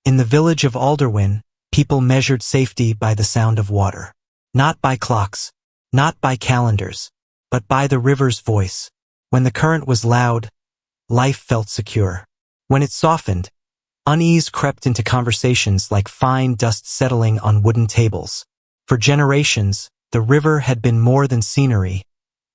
In the village of Alderwin, people measured safety by the sound of water. Not by clocks, not by calendars, but by the river's voice. When the current was loud, life felt secure. When it softened, unease crept into conversations like fine dust settling on wooden tables. For generations, the river had been more than scenery.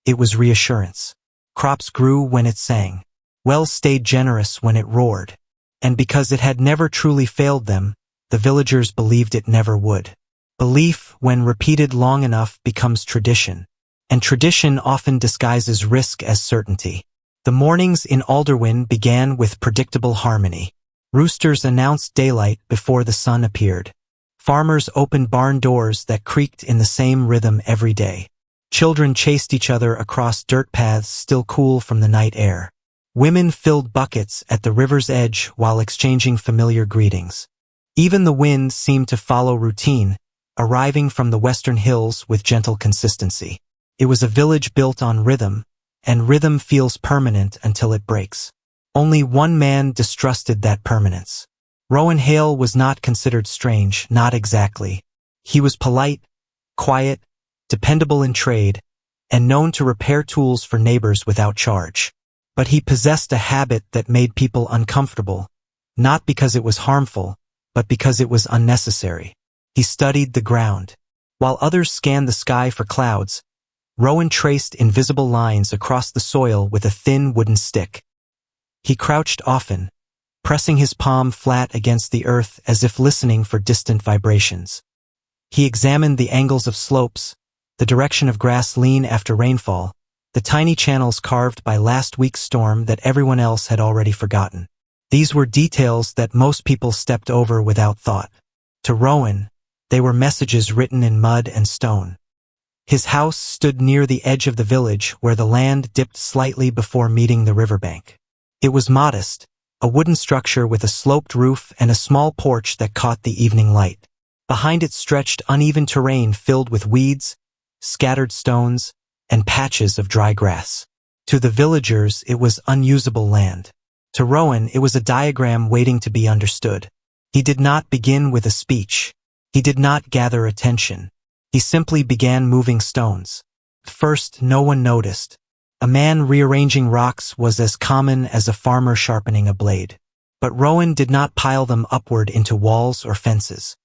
It was reassurance. Crops grew when it sang. Wells stayed generous when it roared. And because it had never truly failed them, the villagers believed it never would. Belief, when repeated long enough, becomes tradition. And tradition often disguises risk as certainty. The mornings in Alderwin began with predictable harmony. Roosters announced daylight before the sun appeared. Farmers opened barn doors that creaked in the same rhythm every day. Children chased each other across dirt paths still cool from the night air. Women filled buckets at the river's edge while exchanging familiar greetings. Even the wind seemed to follow routine, arriving from the western hills with gentle consistency. It was a village built on rhythm, and rhythm feels permanent until it breaks. Only one man distrusted that permanence. Rowan Hale was not considered strange, not exactly. He was polite, quiet, dependable in trade, and known to repair tools for neighbors without charge. But he possessed a habit that made people uncomfortable, not because it was harmful, but because it was unnecessary. He studied the ground. While others scanned the sky for clouds, Rowan traced invisible lines across the soil with a thin wooden stick. He crouched often, pressing his palm flat against the earth as if listening for distant vibrations. He examined the angles of slopes, the direction of grass lean after rainfall, the tiny channels carved by last week's storm that everyone else had already forgotten. These were details that most people stepped over without thought. To Rowan, they were messages written in mud and stone. His house stood near the edge of the village where the land dipped slightly before meeting the riverbank. It was modest, a wooden structure with a sloped roof and a small porch that caught the evening light. Behind it stretched uneven terrain filled with weeds, scattered stones, and patches of dry grass. To the villagers, it was unusable land. To Rowan, it was a diagram waiting to be understood. He did not begin with a speech. He did not gather attention. He simply began moving stones. At first, no one noticed. A man rearranging rocks was as common as a farmer sharpening a blade. But Rowan did not pile them upward into walls or fences.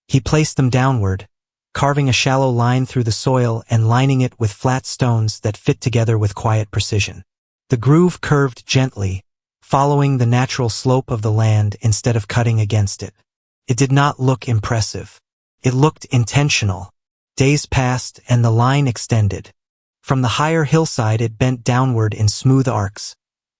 He placed them downward, carving a shallow line through the soil and lining it with flat stones that fit together with quiet precision. The groove curved gently, following the natural slope of the land instead of cutting against it. It did not look impressive. It looked intentional. Days passed and the line extended. From the higher hillside it bent downward in smooth arcs,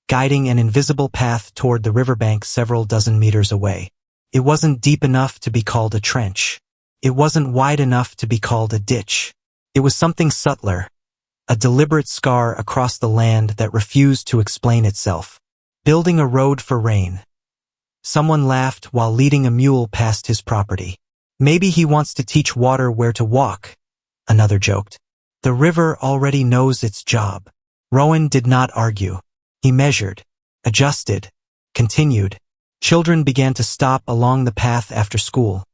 guiding an invisible path toward the riverbank several dozen meters away. It wasn't deep enough to be called a trench. It wasn't wide enough to be called a ditch. It was something subtler, a deliberate scar across the land that refused to explain itself. Building a road for rain. Someone laughed while leading a mule past his property. Maybe he wants to teach water where to walk, another joked. The river already knows its job. Rowan did not argue. He measured, adjusted, continued. Children began to stop along the path after school,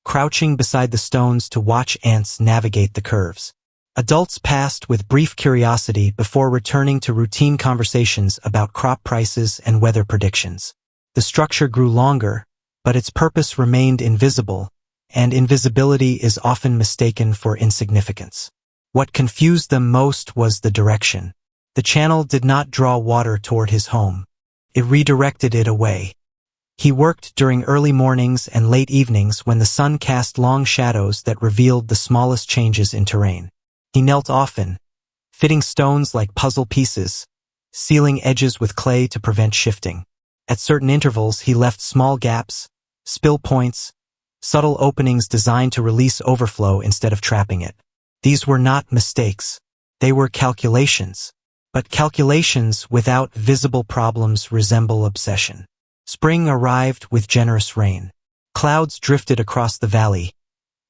crouching beside the stones to watch ants navigate the curves. Adults passed with brief curiosity before returning to routine conversations about crop prices and weather predictions. The structure grew longer, but its purpose remained invisible, and invisibility is often mistaken for insignificance. What confused them most was the direction. The channel did not draw water toward his home. It redirected it away. He worked during early mornings and late evenings when the sun cast long shadows that revealed the smallest changes in terrain. He knelt often, fitting stones like puzzle pieces, sealing edges with clay to prevent shifting. At certain intervals he left small gaps, spill points, subtle openings designed to release overflow instead of trapping it. These were not mistakes. They were calculations. But calculations without visible problems resemble obsession. Spring arrived with generous rain. Clouds drifted across the valley,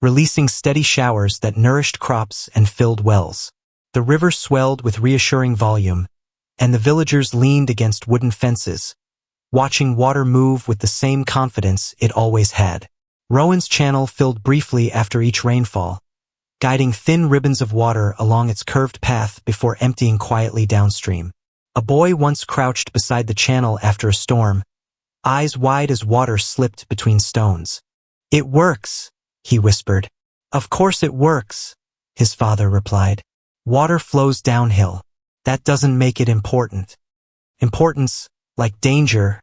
releasing steady showers that nourished crops and filled wells. The river swelled with reassuring volume, and the villagers leaned against wooden fences, watching water move with the same confidence it always had. Rowan's channel filled briefly after each rainfall, guiding thin ribbons of water along its curved path before emptying quietly downstream. A boy once crouched beside the channel after a storm, eyes wide as water slipped between stones. "It works," he whispered. "Of course it works," his father replied. "Water flows downhill. That doesn't make it important. Importance, like danger,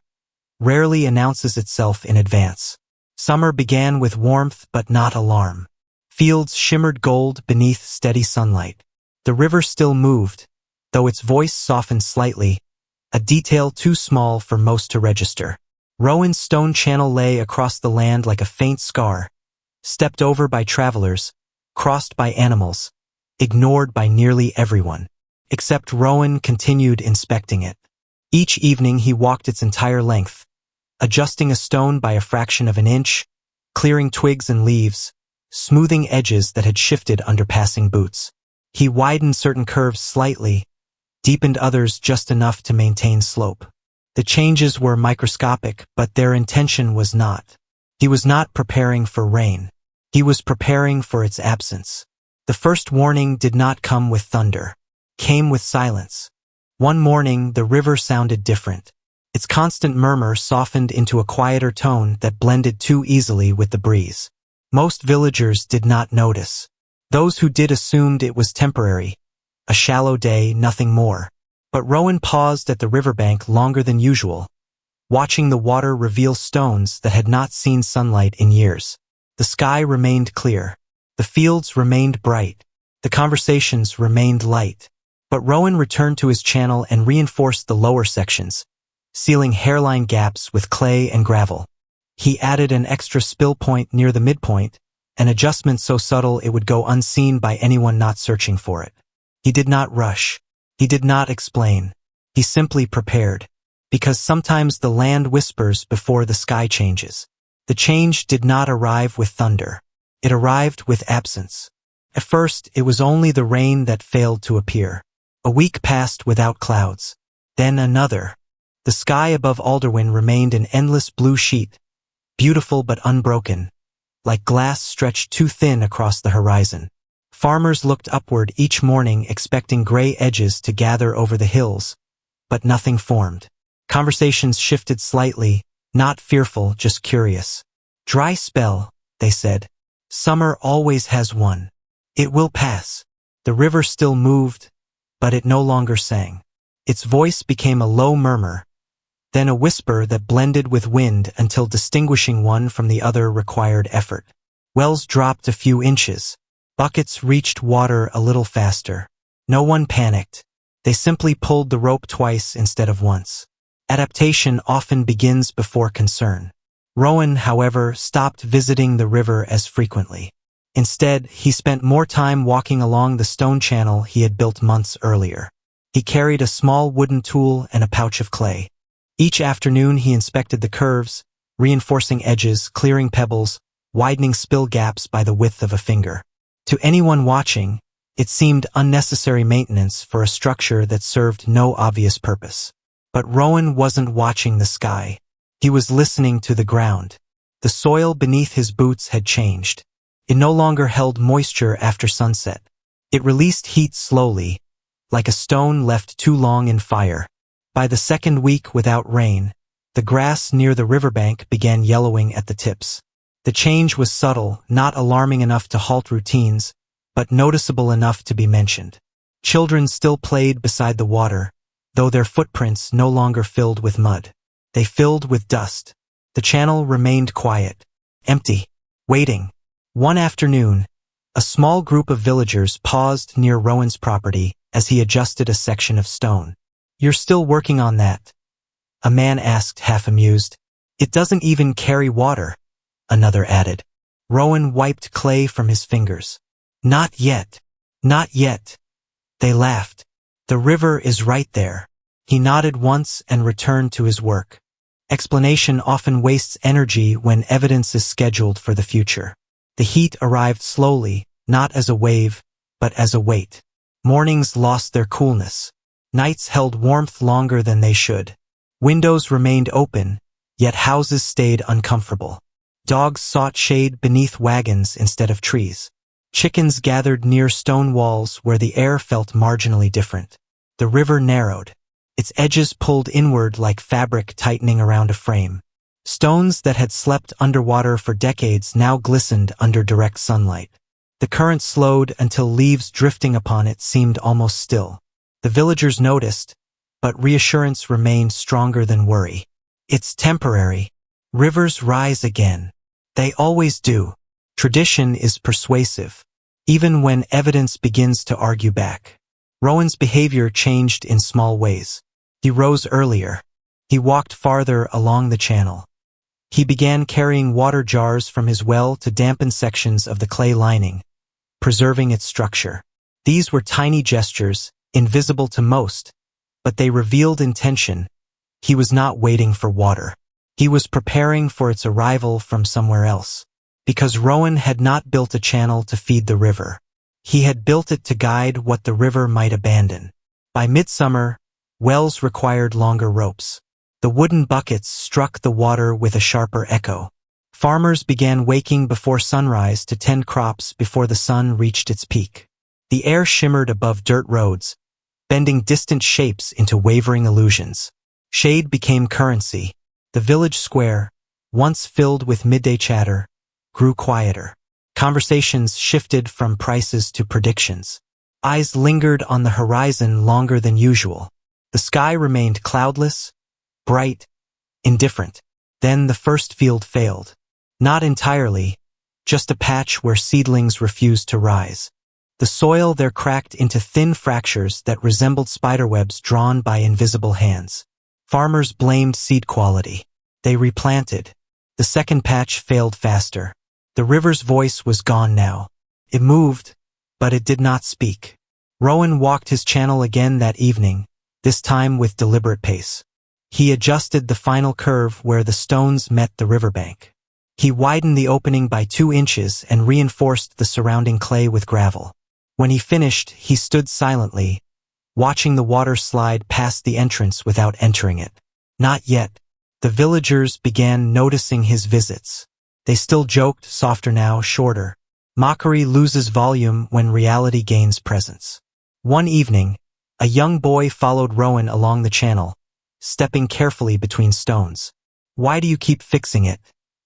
rarely announces itself in advance." Summer began with warmth but not alarm. Fields shimmered gold beneath steady sunlight. The river still moved, though its voice softened slightly, a detail too small for most to register. Rowan's stone channel lay across the land like a faint scar, stepped over by travelers, crossed by animals, ignored by nearly everyone. Except Rowan continued inspecting it. Each evening he walked its entire length, adjusting a stone by a fraction of an inch, clearing twigs and leaves, smoothing edges that had shifted under passing boots. He widened certain curves slightly, deepened others just enough to maintain slope. The changes were microscopic, but their intention was not. He was not preparing for rain. He was preparing for its absence. The first warning did not come with thunder. Came with silence. One morning, the river sounded different. Its constant murmur softened into a quieter tone that blended too easily with the breeze. Most villagers did not notice. Those who did assumed it was temporary, a shallow day, nothing more. But Rowan paused at the riverbank longer than usual, watching the water reveal stones that had not seen sunlight in years. The sky remained clear. The fields remained bright. The conversations remained light. But Rowan returned to his channel and reinforced the lower sections, sealing hairline gaps with clay and gravel. He added an extra spill point near the midpoint, an adjustment so subtle it would go unseen by anyone not searching for it. He did not rush. He did not explain. He simply prepared. Because sometimes the land whispers before the sky changes. The change did not arrive with thunder. It arrived with absence. At first, it was only the rain that failed to appear. A week passed without clouds. Then another. The sky above Alderwyn remained an endless blue sheet, beautiful but unbroken, like glass stretched too thin across the horizon. Farmers looked upward each morning expecting gray edges to gather over the hills, but nothing formed. Conversations shifted slightly, not fearful, just curious. "Dry spell," they said. "Summer always has one. It will pass." The river still moved, but it no longer sang. Its voice became a low murmur, then a whisper that blended with wind until distinguishing one from the other required effort. Wells dropped a few inches. Buckets reached water a little faster. No one panicked. They simply pulled the rope twice instead of once. Adaptation often begins before concern. Rowan, however, stopped visiting the river as frequently. Instead, he spent more time walking along the stone channel he had built months earlier. He carried a small wooden tool and a pouch of clay. Each afternoon he inspected the curves, reinforcing edges, clearing pebbles, widening spill gaps by the width of a finger. To anyone watching, it seemed unnecessary maintenance for a structure that served no obvious purpose. But Rowan wasn't watching the sky. He was listening to the ground. The soil beneath his boots had changed. It no longer held moisture after sunset. It released heat slowly, like a stone left too long in fire. By the second week without rain, the grass near the riverbank began yellowing at the tips. The change was subtle, not alarming enough to halt routines, but noticeable enough to be mentioned. Children still played beside the water, though their footprints no longer filled with mud. They filled with dust. The channel remained quiet, empty, waiting. One afternoon, a small group of villagers paused near Rowan's property as he adjusted a section of stone. "You're still working on that?" a man asked, half amused. "It doesn't even carry water," another added. Rowan wiped clay from his fingers. "Not yet. Not yet." They laughed. "The river is right there." He nodded once and returned to his work. Explanation often wastes energy when evidence is scheduled for the future. The heat arrived slowly, not as a wave, but as a weight. Mornings lost their coolness. Nights held warmth longer than they should. Windows remained open, yet houses stayed uncomfortable. Dogs sought shade beneath wagons instead of trees. Chickens gathered near stone walls where the air felt marginally different. The river narrowed. Its edges pulled inward like fabric tightening around a frame. Stones that had slept underwater for decades now glistened under direct sunlight. The current slowed until leaves drifting upon it seemed almost still. The villagers noticed, but reassurance remained stronger than worry. It's temporary. Rivers rise again. They always do. Tradition is persuasive, even when evidence begins to argue back. Rowan's behavior changed in small ways. He rose earlier. He walked farther along the channel. He began carrying water jars from his well to dampen sections of the clay lining, preserving its structure. These were tiny gestures, invisible to most, but they revealed intention. He was not waiting for water. He was preparing for its arrival from somewhere else. Because Rowan had not built a channel to feed the river. He had built it to guide what the river might abandon. By midsummer, wells required longer ropes. The wooden buckets struck the water with a sharper echo. Farmers began waking before sunrise to tend crops before the sun reached its peak. The air shimmered above dirt roads, bending distant shapes into wavering illusions. Shade became currency. The village square, once filled with midday chatter, grew quieter. Conversations shifted from prices to predictions. Eyes lingered on the horizon longer than usual. The sky remained cloudless, bright, indifferent. Then the first field failed. Not entirely, just a patch where seedlings refused to rise. The soil there cracked into thin fractures that resembled spiderwebs drawn by invisible hands. Farmers blamed seed quality. They replanted. The second patch failed faster. The river's voice was gone now. It moved, but it did not speak. Rowan walked his channel again that evening, this time with deliberate pace. He adjusted the final curve where the stones met the riverbank. He widened the opening by 2 inches and reinforced the surrounding clay with gravel. When he finished, he stood silently, watching the water slide past the entrance without entering it. Not yet. The villagers began noticing his visits. They still joked, softer now, shorter. Mockery loses volume when reality gains presence. One evening, a young boy followed Rowan along the channel, stepping carefully between stones. "Why do you keep fixing it?"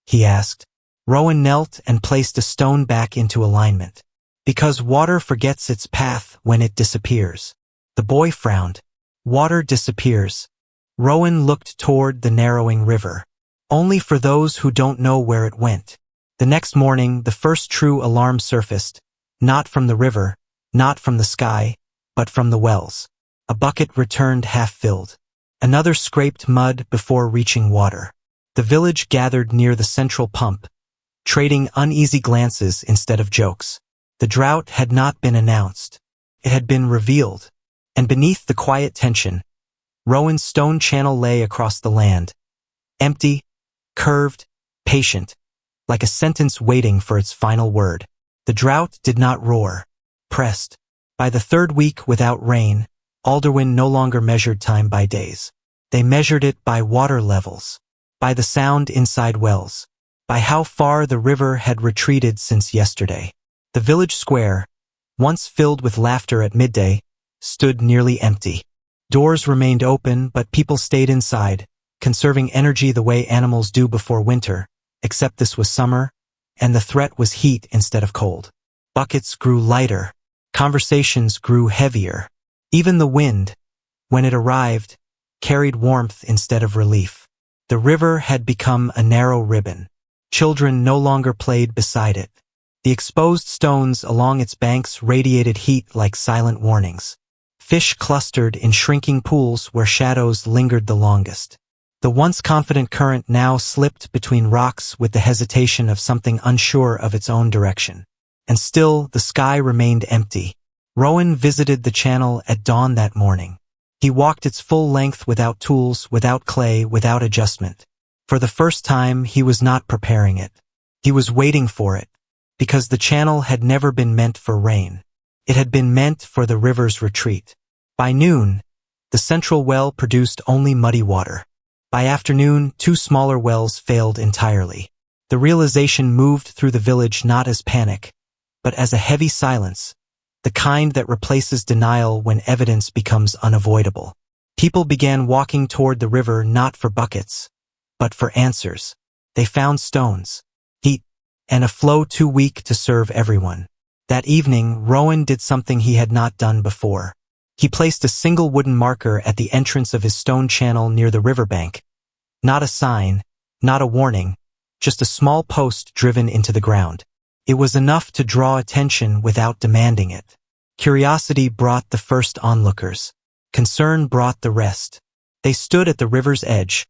he asked. Rowan knelt and placed a stone back into alignment. "Because water forgets its path when it disappears." The boy frowned. Water disappears. Rowan looked toward the narrowing river. Only for those who don't know where it went. The next morning, the first true alarm surfaced, not from the river, not from the sky, but from the wells. A bucket returned half-filled. Another scraped mud before reaching water. The village gathered near the central pump, trading uneasy glances instead of jokes. The drought had not been announced. It had been revealed. And beneath the quiet tension, Rowan's stone channel lay across the land, empty, curved, patient, like a sentence waiting for its final word. The drought did not roar, pressed. By the third week without rain, Alderwin no longer measured time by days. They measured it by water levels, by the sound inside wells, by how far the river had retreated since yesterday. The village square, once filled with laughter at midday, stood nearly empty. Doors remained open, but people stayed inside, conserving energy the way animals do before winter, except this was summer, and the threat was heat instead of cold. Buckets grew lighter. Conversations grew heavier. Even the wind, when it arrived, carried warmth instead of relief. The river had become a narrow ribbon. Children no longer played beside it. The exposed stones along its banks radiated heat like silent warnings. Fish clustered in shrinking pools where shadows lingered the longest. The once confident current now slipped between rocks with the hesitation of something unsure of its own direction. And still, the sky remained empty. Rowan visited the channel at dawn that morning. He walked its full length without tools, without clay, without adjustment. For the first time, he was not preparing it. He was waiting for it, because the channel had never been meant for rain. It had been meant for the river's retreat. By noon, the central well produced only muddy water. By afternoon, 2 smaller wells failed entirely. The realization moved through the village not as panic, but as a heavy silence, the kind that replaces denial when evidence becomes unavoidable. People began walking toward the river not for buckets, but for answers. They found stones, heat, and a flow too weak to serve everyone. That evening, Rowan did something he had not done before. He placed a single wooden marker at the entrance of his stone channel near the riverbank. Not a sign, not a warning, just a small post driven into the ground. It was enough to draw attention without demanding it. Curiosity brought the first onlookers. Concern brought the rest. They stood at the river's edge,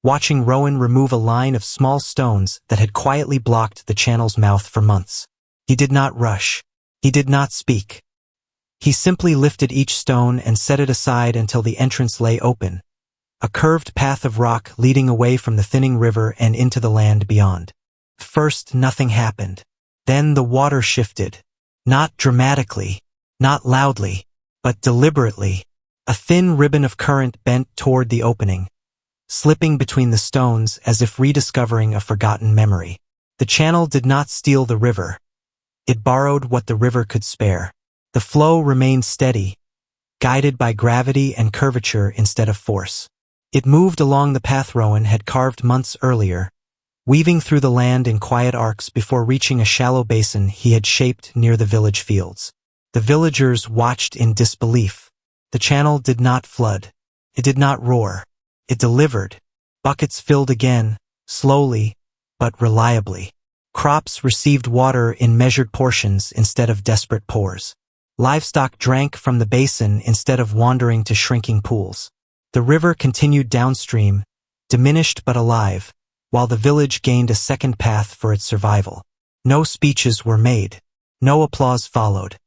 watching Rowan remove a line of small stones that had quietly blocked the channel's mouth for months. He did not rush. He did not speak. He simply lifted each stone and set it aside until the entrance lay open, a curved path of rock leading away from the thinning river and into the land beyond. First, nothing happened. Then the water shifted. Not dramatically, not loudly, but deliberately. A thin ribbon of current bent toward the opening, slipping between the stones as if rediscovering a forgotten memory. The channel did not steal the river. It borrowed what the river could spare. The flow remained steady, guided by gravity and curvature instead of force. It moved along the path Rowan had carved months earlier, weaving through the land in quiet arcs before reaching a shallow basin he had shaped near the village fields. The villagers watched in disbelief. The channel did not flood. It did not roar. It delivered. Buckets filled again, slowly, but reliably. Crops received water in measured portions instead of desperate pours. Livestock drank from the basin instead of wandering to shrinking pools. The river continued downstream, diminished but alive, while the village gained a second path for its survival. No speeches were made. No applause followed.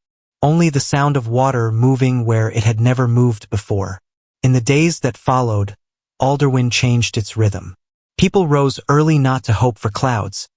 Only the sound of water moving where it had never moved before. In the days that followed, Alderwind changed its rhythm. People rose early not to hope for clouds,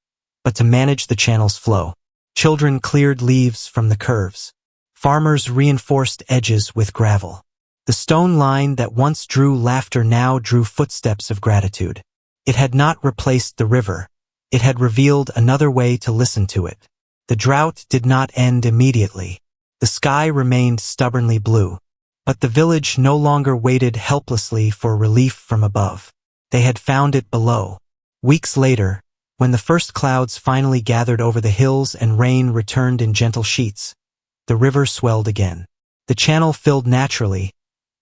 but to manage the channel's flow. Children cleared leaves from the curves. Farmers reinforced edges with gravel. The stone line that once drew laughter now drew footsteps of gratitude. It had not replaced the river. It had revealed another way to listen to it. The drought did not end immediately. The sky remained stubbornly blue. But the village no longer waited helplessly for relief from above. They had found it below. Weeks later, when the first clouds finally gathered over the hills and rain returned in gentle sheets, the river swelled again. The channel filled naturally,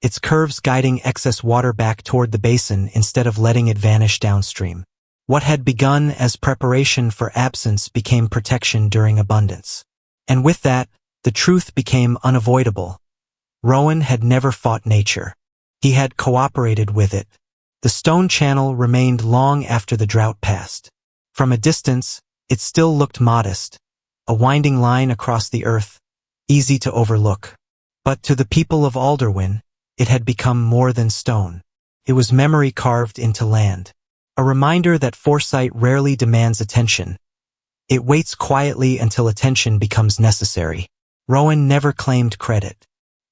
its curves guiding excess water back toward the basin instead of letting it vanish downstream. What had begun as preparation for absence became protection during abundance. And with that, the truth became unavoidable. Rowan had never fought nature. He had cooperated with it. The stone channel remained long after the drought passed. From a distance, it still looked modest, a winding line across the earth, easy to overlook. But to the people of Alderwin, it had become more than stone. It was memory carved into land. A reminder that foresight rarely demands attention. It waits quietly until attention becomes necessary. Rowan never claimed credit.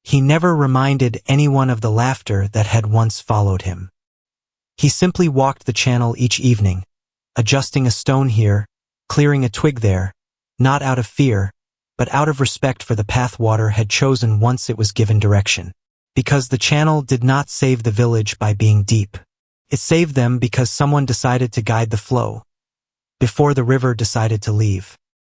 He never reminded anyone of the laughter that had once followed him. He simply walked the channel each evening, adjusting a stone here, clearing a twig there, not out of fear, but out of respect for the path water had chosen once it was given direction. Because the channel did not save the village by being deep. It saved them because someone decided to guide the flow, before the river decided to leave.